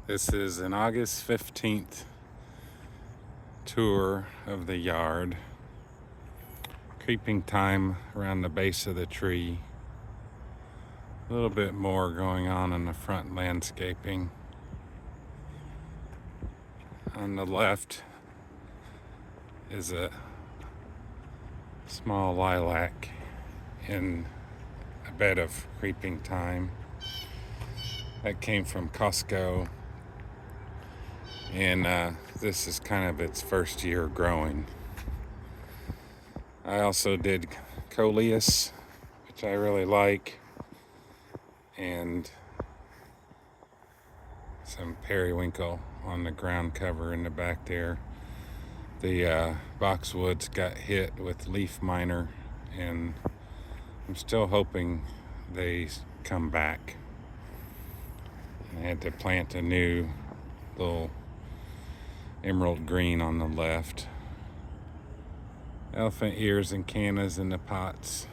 This is an August 15th tour of the yard. Creeping time around the base of the tree. A little bit more going on in the front landscaping. On the left is a small lilac in a bed of creeping thyme. That came from Costco, and this is kind of its first year growing. I also did coleus, which I really like, and some periwinkle on the ground cover in the back there. The boxwoods got hit with leaf miner, and I'm still hoping they come back. I had to plant a new little emerald green on the left. Elephant ears and cannas in the pots.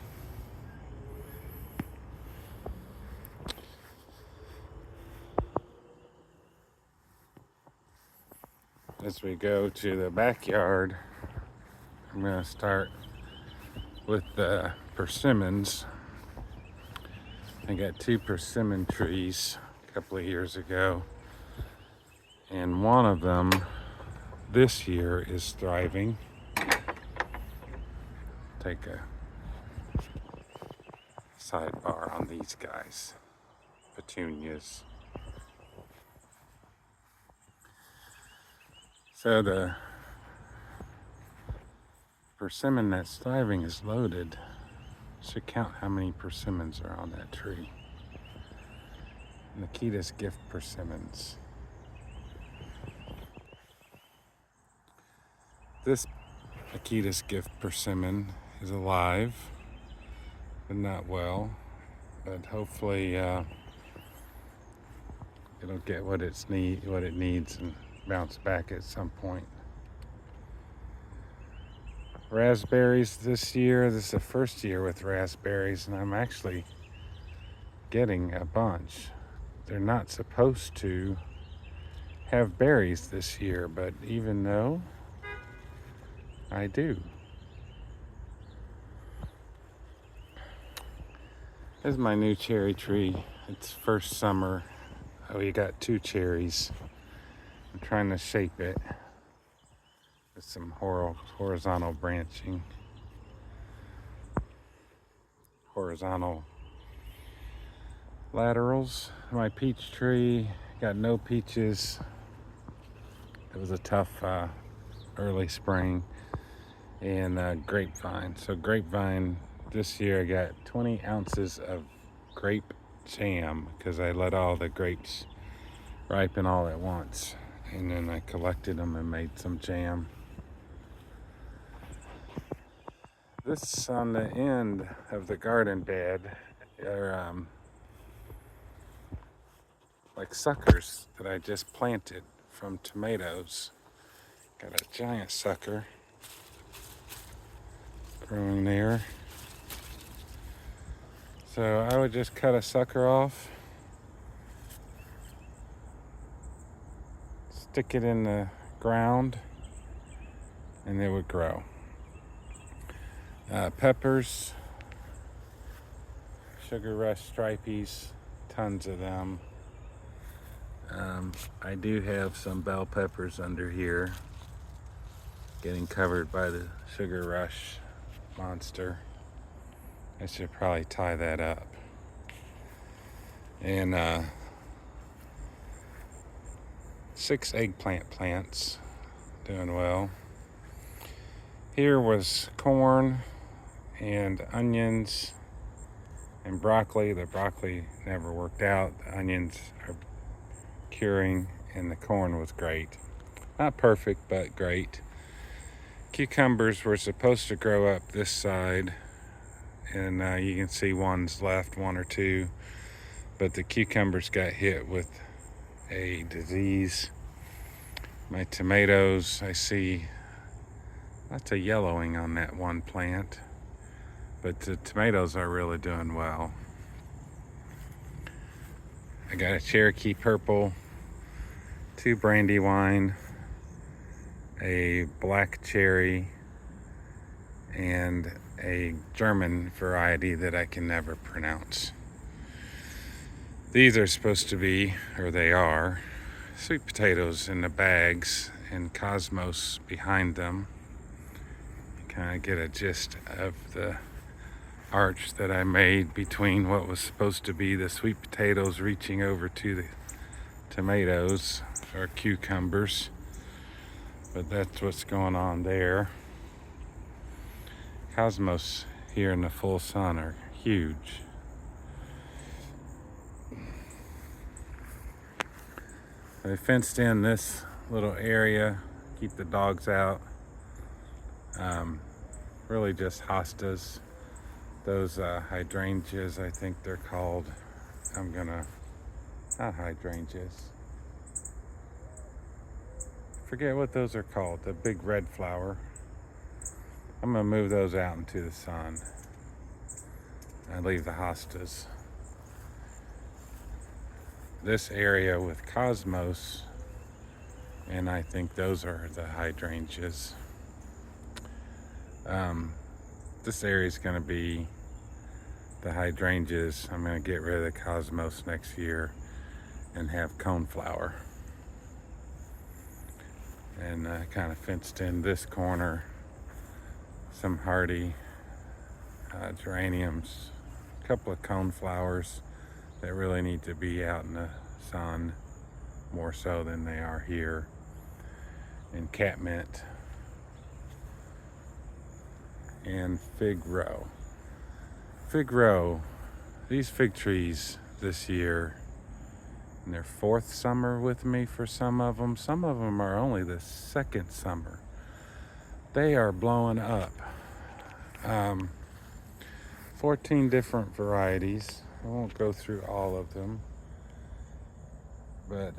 As we go to the backyard, I'm going to start with the persimmons. I got 2 persimmon trees a couple of years ago, and one of them this year is thriving. Take a sidebar on these guys, petunias. So the persimmon that's thriving is loaded. Should count how many persimmons are on that tree. Nikita's Gift persimmons. This Nikita's Gift persimmon is alive, but not well. But hopefully it'll get what it needs and bounce back at some point. Raspberries this year. This is the first year with raspberries, and I'm actually getting a bunch. They're not supposed to have berries this year, but even though I do. This is my new cherry tree. It's first summer. We got 2 cherries. I'm trying to shape it with some horizontal branching. Horizontal laterals. My peach tree got no peaches. It was a tough early spring. And grapevine. So grapevine, this year I got 20 ounces of grape jam because I let all the grapes ripen all at once. And then I collected them and made some jam. This on the end of the garden bed are like suckers that I just planted from tomatoes. Got a giant sucker growing there. So I would just cut a sucker off, stick it in the ground, and it would grow. Peppers, sugar rush stripies, tons of them. I do have some bell peppers under here, getting covered by the sugar rush monster. I should probably tie that up. And 6 eggplant plants, doing well. Here was corn and onions and broccoli. The broccoli never worked out. The onions are curing, and the corn was great. Not perfect, but great. Cucumbers were supposed to grow up this side, and you can see one's left, 1 or 2, but the cucumbers got hit with a disease. My tomatoes, I see lots of yellowing on that one plant, but the tomatoes are really doing well. I got a Cherokee purple 2 Brandywine, a black cherry, and a German variety that I can never pronounce. These are supposed to be, or they are, sweet potatoes in the bags and Cosmos behind them. You kind of get a gist of the arch that I made between what was supposed to be the sweet potatoes reaching over to the tomatoes or cucumbers, but that's what's going on there. Cosmos here in the full sun are huge. I fenced in this little area, keep the dogs out. Really just hostas. Those hydrangeas, I think they're called. Not hydrangeas. Forget what those are called, the big red flower. I'm gonna move those out into the sun and leave the hostas. This area with Cosmos, and I think those are the hydrangeas. This area is going to be the hydrangeas. I'm going to get rid of the Cosmos next year and have coneflower. And kind of fenced in this corner, some hardy geraniums, a couple of coneflowers that really need to be out in the sun more so than they are here, and catmint and fig row. Fig row, these fig trees this year, in their 4th summer with me for some of them. Some of them are only the 2nd summer. They are blowing up. 14 different varieties. I won't go through all of them, but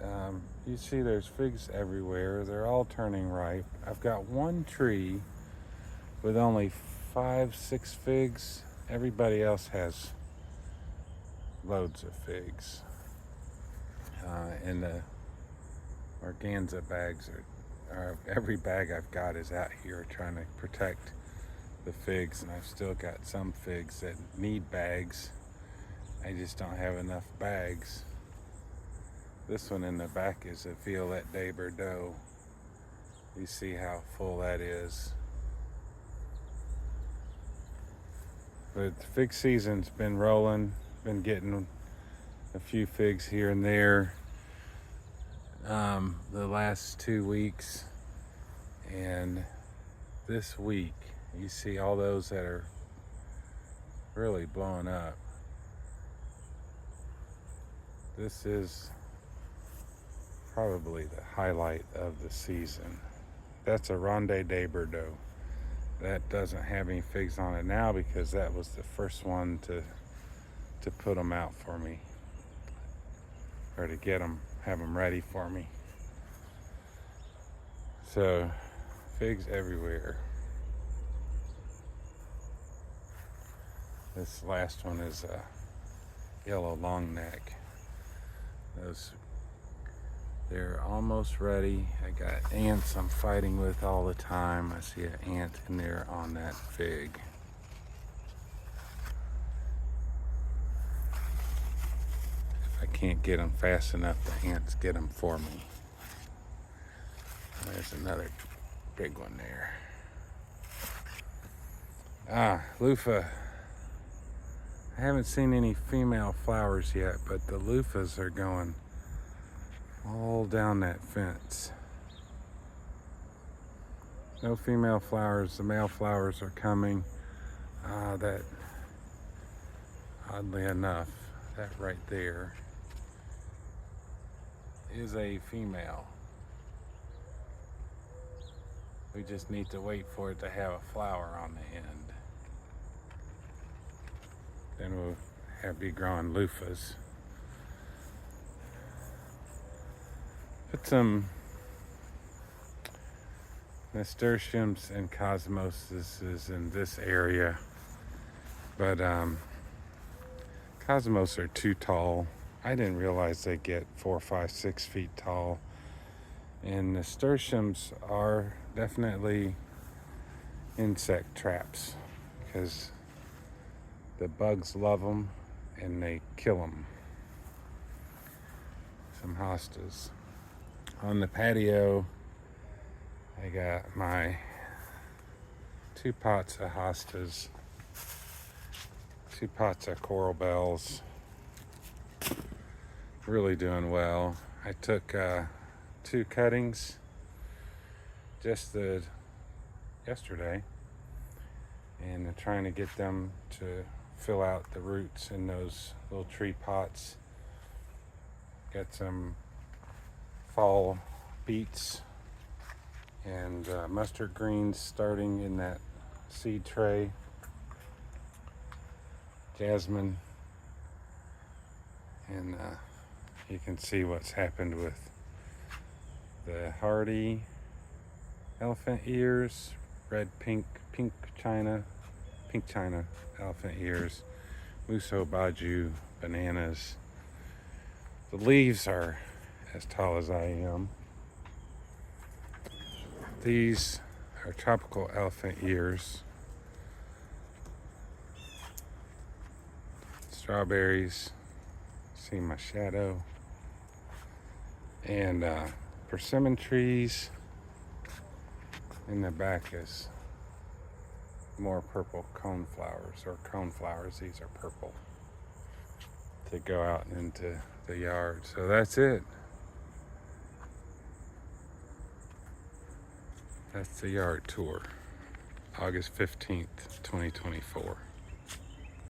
you see there's figs everywhere. They're all turning ripe. I've got one tree with only 5-6 figs. Everybody else has loads of figs. And the organza bags are every bag I've got is out here trying to protect the figs, and I've still got some figs that need bags. I just don't have enough bags. This one in the back is a Violette de Bordeaux. You see how full that is. But the fig season's been rolling, been getting a few figs here and there the last 2 weeks. And this week, you see all those that are really blowing up. This is probably the highlight of the season. That's a Ronde de Bordeaux. That doesn't have any figs on it now because that was the first one to put them out for me, or to get them, have them ready for me. So figs everywhere. This last one is a yellow long neck. They're almost ready. I got ants I'm fighting with all the time. I see an ant in there on that fig. If I can't get them fast enough, the ants get them for me. There's another big one there. Loofah. I haven't seen any female flowers yet, but the loofahs are going all down that fence. No female flowers. The male flowers are coming. That, oddly enough, that right there is a female. We just need to wait for it to have a flower on the end. Then we'll be growing loofahs. Put some nasturtiums and cosmoses in this area, but cosmos are too tall. I didn't realize they get 4, 5, 6 feet tall. And nasturtiums are definitely insect traps because the bugs love them and they kill them. Some hostas. On the patio, I got my 2 pots of hostas, 2 pots of coral bells. Really doing well. I took 2 cuttings just yesterday, and I'm trying to get them to fill out the roots in those little tree pots. Got some fall beets and mustard greens starting in that seed tray. Jasmine, and you can see what's happened with the hardy elephant ears, red, pink china elephant ears, Muso Baju bananas. The leaves are as tall as I am. These are tropical elephant ears. Strawberries, see my shadow. And persimmon trees. In the back is more purple coneflowers. These are purple to go out into the yard. So that's it. That's the yard tour, August 15th, 2024.